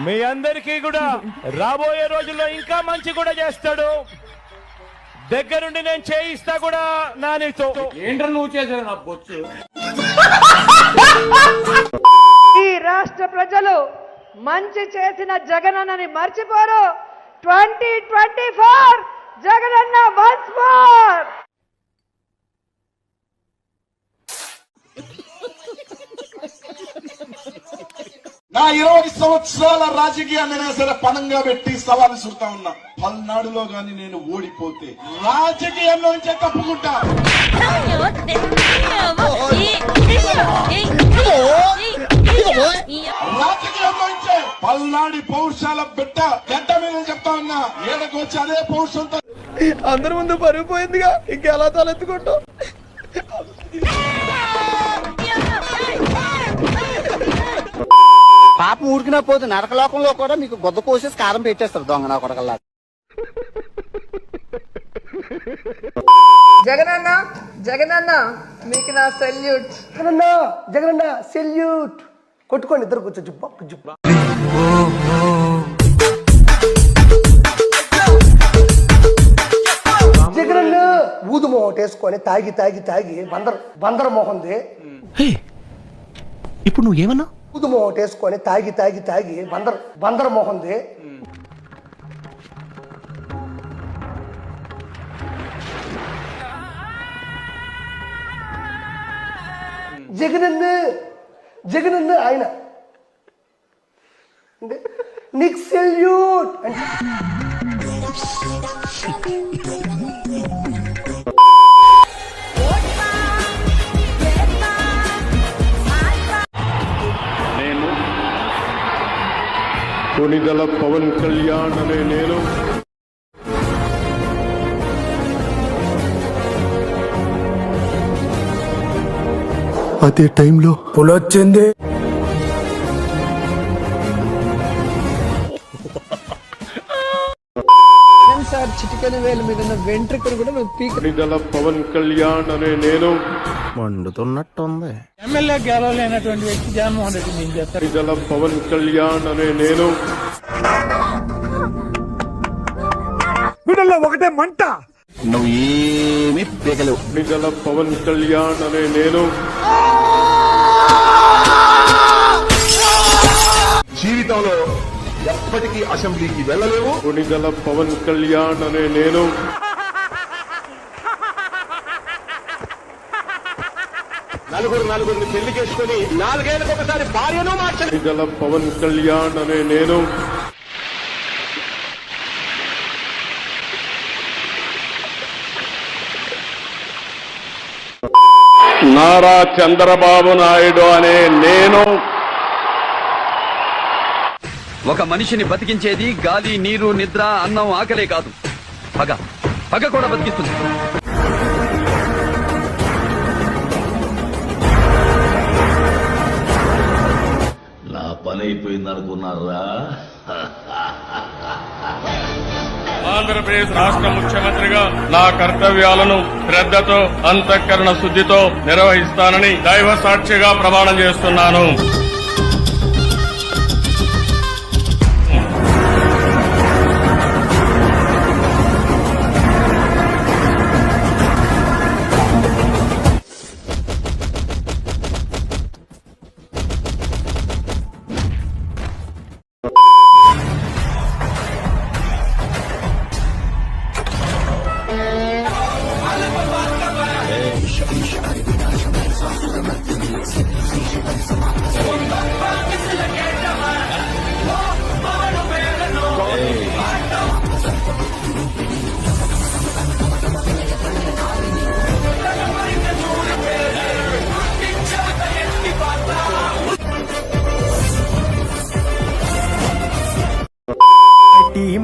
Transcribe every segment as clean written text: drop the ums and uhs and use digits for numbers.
మీ అందరికీ కూడా రాబోయే రోజుల్లో ఇంకా మంచి కూడా చేస్తాడు. దగ్గరుండి నేను చేయిస్తా కూడా నానితో. ఏంట్రా నువ్వు చేసావు నా బొచ్చు. ఈ రాష్ట్ర ప్రజలు మంచి చేసిన జగనన్నని మర్చిపోరు. 2024 జగనన్న వన్స్ మోర్. నా 20 సంవత్సరాల రాజకీయాన్ని సరే పణంగా పెట్టి సవాలు సుడతా ఉన్నా. పల్నాడులో గాని నేను ఓడిపోతే రాజకీయంలో నుంచే తప్పుకుంటా. రాజకీయంలో నుంచే పల్నాడి పౌరుషాల బిడ్డ గడ్డ మీద చెప్తా ఉన్నా. ఏడకు వచ్చి అదే పౌరుషంతో అందరి ముందు పరుగు పోయిందిగా, ఇంకెలా తలెత్తుకుంటాం. పాపం ఊరికినా పోతే నరకలోకంలో కూడా మీకు గొద్ద కోసేసి కారం పెట్టేస్తారు దొంగ నా కొడకల్లా. జగనన్న జగనన్న మీకు నా సెల్యూట్. జగనన్న సెల్యూట్ కొట్టుకోండి, ఇద్దరు కూర్చో. జుబ్బా జుబ్బా. జగనన్న ఊదు మొహం వేసుకొని తాగి తాగి తాగి బందర మొహంది. ఇప్పుడు నువ్వు ఏమన్నా? ఊదు మొహం వేసుకొని తాగి తాగి తాగి బందర మొహంది. జగనన్న ఆయన నీకు సెల్యూట్ అంటే కొణిదెల పవన్ కళ్యాణ్ అనే నేను అదే టైంలో పులొచ్చింది. సార్ చిటికని వేలు మీద వెంట్రుకలు కూడా మేము కొణిదెల పవన్ కళ్యాణ్ అనే నేను మండుతున్నట్టుంది. ఎమ్మెల్యే గెలవలేనటువంటి వ్యక్తి జగన్మోహన్ రెడ్డి నేను చెప్తాను. కొణిదెల పవన్ కళ్యాణ్ అనే నేను వీడల్లో ఒకటే మంట. నువ్వు ఏమి పీకలేవు. కొణిదెల పవన్ కళ్యాణ్ అనే నేను జీవితంలో ఎప్పటికీ అసెంబ్లీకి వెళ్ళలేవు. కొణిదెల పవన్ కళ్యాణ్ అనే నేను నలుగురిని పెళ్లి చేసుకుని 4 ఏళ్ళకి ఒకసారి భార్యను మార్చాలి. కొణిదెల పవన్ కళ్యాణ్ అనే నేను నారా చంద్రబాబు నాయుడు అనే నేను ఒక మనిషిని బతికించేది గాలి, నీరు, నిద్ర, అన్నం, ఆకలే కాదు, పగ కూడా బతికిస్తుంది. నా పని అయిపోయింది అనుకున్నారా? ఆంధ్రప్రదేశ్ రాష్ట్ర ముఖ్యమంత్రిగా నా కర్తవ్యాలను శ్రద్ధతో అంతఃకరణ శుద్ధితో నిర్వహిస్తానని దైవ సాక్షిగా ప్రమాణం చేస్తున్నాను.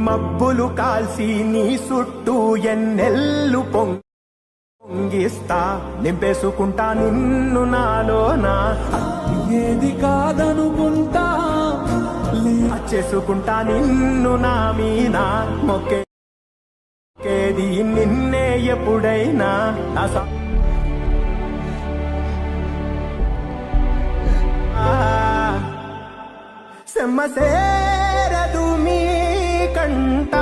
మబ్బులు కాల్సి నీ చుట్టూ ఎన్నెల్లు పొంగిస్తా, నింపేసుకుంటా నిన్ను నాలోనా. ఏది కాదనుకుంటా చేసుకుంటా నిన్ను నా మీద మొక్కేది నిన్నే ఎప్పుడైనా. సెమ్మసే లేదు మీ కంట.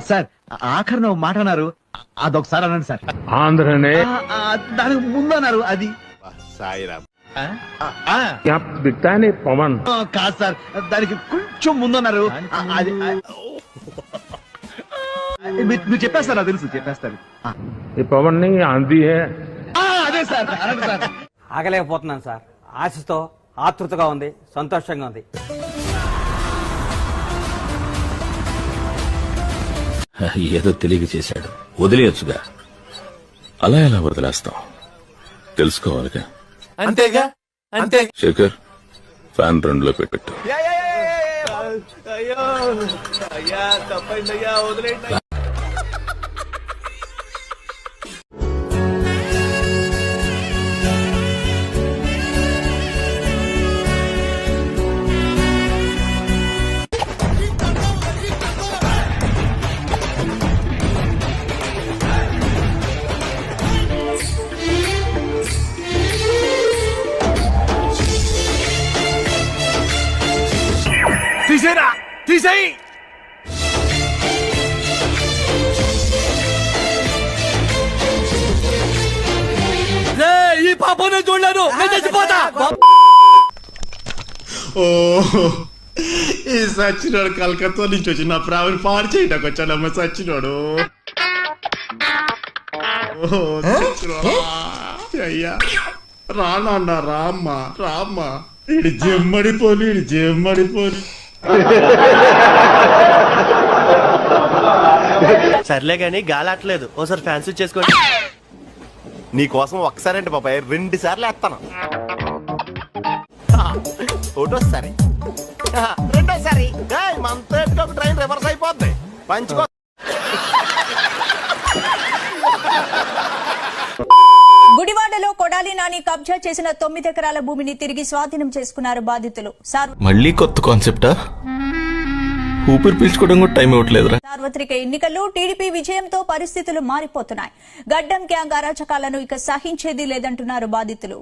సార్ ఆఖరిన ఒక మాట అన్నారు, అదొకసారి అనండి సార్. ఆంధ్రనే దానికి ముందు అన్నారు అది దిక్తానే పవన్ కాదు సార్, దానికి కొంచెం ముందు అన్నారు అది మీరు చెప్పేస్తారు, నాకు తెలుసు చెప్పేస్తారు. ఈ పవన్ ని ఆంధీ హే. అదే సార్ అనండి సార్. ఆగలేకపోతున్నాను సార్. ఆశతో ఆతృతగా ఉంది, సంతోషంగా ఉంది. ఏదో తెలియక చేశాడు, వదిలేయచ్చుగా. అలా ఎలా వదిలేస్తాం, తెలుసుకోవాలిగా. అంతేగా అంతే. శేఖర్, ఫ్యాన్ 2లో పెట్టు. అయ్యో అయ్యా, తప్పైందయ్యా, వదిలేండి. తీసేరా, తీసేయి. ఈ పాపనే చూడలేను, నేను చచ్చిపోతా. ఓ ఈ సచ్చినోడు కలకత్తా నుంచి వచ్చి నా ప్రావిని పాడు చేయడానికి వచ్చాడమ్మ సచ్చినోడు. అయ్యా రానన్న రామ్మ రామ్మ, ఇడి జమ్మడిపోని, ఇడి జమ్మడిపోని. సర్లే గాని గాలట్లేదు, ఓసారి ఫ్యాన్స్ చేసుకోండి. నీకోసం ఒక్కసారి అంటే బాబాయ్ 2 సార్లు వేస్తాను. ఒకటోసారి, రెండోసారి మనతో ఒక ట్రైన్ రివర్స్ అయిపోద్ది. పంచుకో. గుడివాడలో కొడాలి నాని కబ్జా చేసిన 9 ఎకరాల భూమిని తిరిగి స్వాధీనం చేసుకున్నారు బాధితులు. మళ్ళీ కొత్త కాన్సెప్టా? ఊపిరి పీల్చుకోవడం కూడా టైం ఇవ్వట్లేదురా. సార్వత్రిక ఎన్నికల్లో టీడీపీ విజయంతో పరిస్థితులు మారిపోతున్నాయి. గడ్డం గ్యాంగ్ అరాచకాలను ఇక సహించేది లేదంటున్నారు బాధితులు.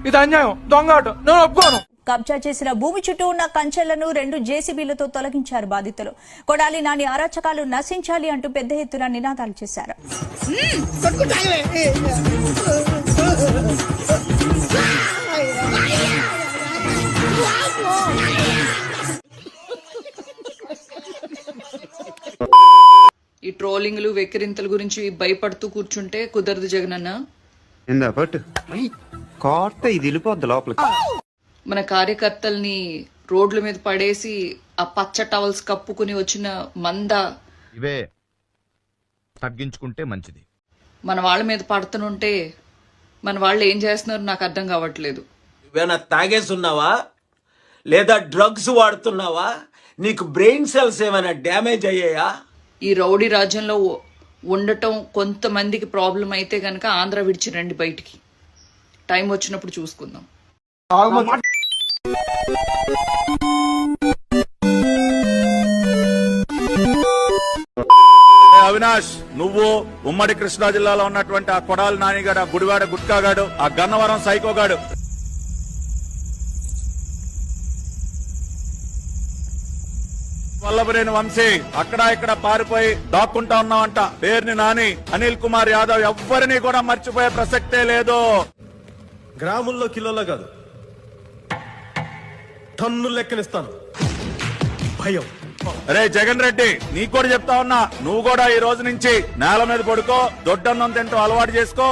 ఇది అన్యాయం, దొంగ ఆట, నేను ఒప్పుకోను. కబ్జా చేసిన భూమి చుట్టూ ఉన్న కంచెలను 2 జేసీబీలతో తొలగించారు బాధితులు. కొడాలి నాని అరాచకాలు నశించాలి అంటూ పెద్ద ఎత్తున నినాదాలు చేశారు. ఈ ట్రోలింగ్లు వెక్కిరింతల గురించి భయపడుతూ కూర్చుంటే కుదరదు జగనన్న. ఇది వెళ్ళిపోద్ది లోపలికి. మన కార్యకర్తల్ని రోడ్ల మీద పడేసి ఆ పచ్చ టవల్స్ కప్పుకుని వచ్చిన మంద ఇవే తగ్గించుకుంటే మంచిది. మన వాళ్ళ మీద పడుతుంటే మన వాళ్ళు ఏం చేస్తున్నారు నాకు అర్థం కావట్లేదు. నువ్వేనా తాగేస్తున్నావా లేదా డ్రగ్స్ వాడుతున్నావా? నీకు బ్రెయిన్ సెల్స్ ఏమైనా డ్యామేజ్ అయ్యాయా? ఈ రౌడీ రాజ్యంలో ఉండటం కొంతమందికి ప్రాబ్లం అయితే గనక ఆంధ్ర విడిచి రండి బయటికి. టైం వచ్చినప్పుడు చూసుకుందాం. అవినాష్, నువ్వు ఉమ్మడి కృష్ణా జిల్లాలో ఉన్నటువంటి ఆ కొడాలి నానిగాడు, ఆ గుడివాడ గుట్కాగాడు, ఆ గన్నవరం సైకోగాడు, వల్లభరేని వంశీ అక్కడ ఇక్కడ పారిపోయి దాక్కుంటా ఉన్నావంట. పేరుని నాని, అనిల్ కుమార్ యాదవ్ ఎవ్వరిని కూడా మర్చిపోయే ప్రసక్తే లేదు. గ్రాముల్లో కిలోలో కాదు, టన్ను లెక్కనిస్తాను. భయం. అరే జగన్ రెడ్డి, నీకు కూడా చెప్తా ఉన్నా, నువ్వు కూడా ఈ రోజు నుంచి నేల మీద పడుకో, దొడ్డన్నం తింటూ అలవాటు చేసుకో.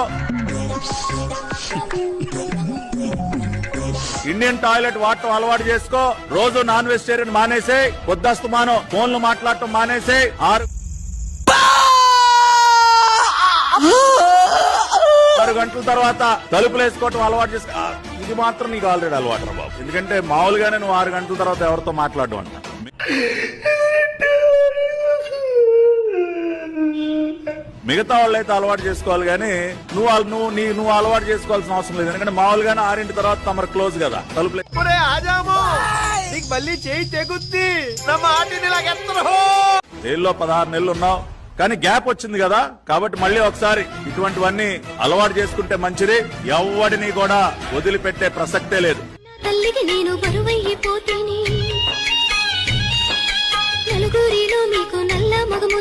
ఇండియన్ టాయిలెట్ వాడటం అలవాటు చేసుకో. రోజు నాన్ వెజిటేరియన్ మానేసే, పొద్దస్తమానం ఫోన్లు మాట్లాడటం మానేసే. 6 గంటల తర్వాత తలుపులు వేసుకోవటం అలవాటు చేసుకో. ఇది మాత్రం నీకు ఆల్రెడీ అలవాటు రా బాబు. ఎందుకంటే మామూలుగానే నువ్వు 6 గంటల తర్వాత ఎవరితో మాట్లాడడం అంట. మిగతా వాళ్ళైతే అలవాటు చేసుకోవాలి కానీ నువ్వు అలవాటు చేసుకోవాల్సిన అవసరం లేదు. ఎందుకంటే మామూలుగానే 6 తర్వాత తమరు క్లోజ్ కదా తలుపులు. మళ్ళీ చేయి తెగుద్ది నా మాటిని జైల్లో 16 నెలలు ఉన్నావు కానీ గ్యాప్ వచ్చింది కదా, కాబట్టి మళ్ళీ ఒకసారి ఇటువంటివన్నీ అలవాటు చేసుకుంటే మంచిది. ఎవడిని కూడా వదిలిపెట్టే ప్రసక్తే లేదు. తల్లికి నేను బరువైపోతేనే నలుగురిలో మీకు నల్ల మగము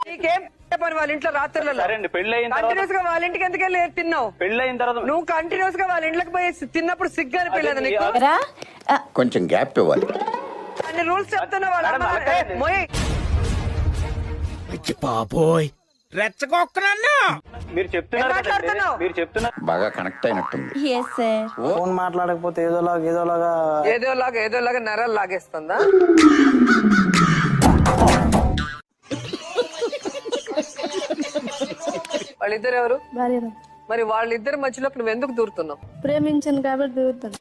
నీకేం పని వాళ్ళ ఇంట్లో రాత్రులలో కంటిన్యూస్ గా వాళ్ళ ఇంటికి ఎందుకు వెళ్ళి తిన్నావు? పెళ్ళైన తర్వాత నువ్వు కంటిన్యూస్ గా వాళ్ళ ఇంట్లోకి పోయి తిన్నప్పుడు సిగ్గు అనిపించలేదు నీకు? కొంచెం గ్యాప్ ఇవ్వాలి. అన్ని రూల్స్ చెప్తున్నా వాళ్ళ బాబోయ్ రెచ్చగొక్కనన్నా. మీరు చెప్తున్నారు బాగా కనెక్ట్ అయినట్టుంది. ఫోన్ మాట్లాడకపోతే ఏదోలాగా నరాలు లాగేస్తుందా? వాళ్ళిద్దరు ఎవరు? మరి వాళ్ళిద్దరి మధ్యలోకి నువ్వు ఎందుకు దూరుతున్నావు? ప్రేమించను కాబట్టి దూరుతాను.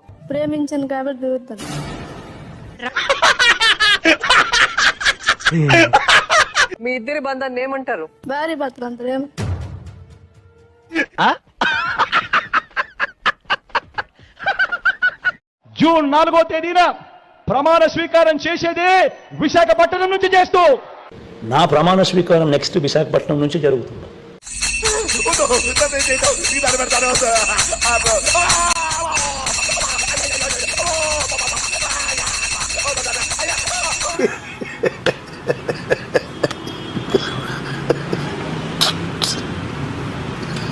మీ ఇద్దరి బంధాన్ని ఏమంటారు? భార్య భర్తలు అంటారు. జూన్ 4వ తేదీన ప్రమాణ స్వీకారం చేసేది విశాఖపట్నం నుంచి చేస్తూ. నా ప్రమాణ స్వీకారం నెక్స్ట్ విశాఖపట్నం నుంచి జరుగుతుంది.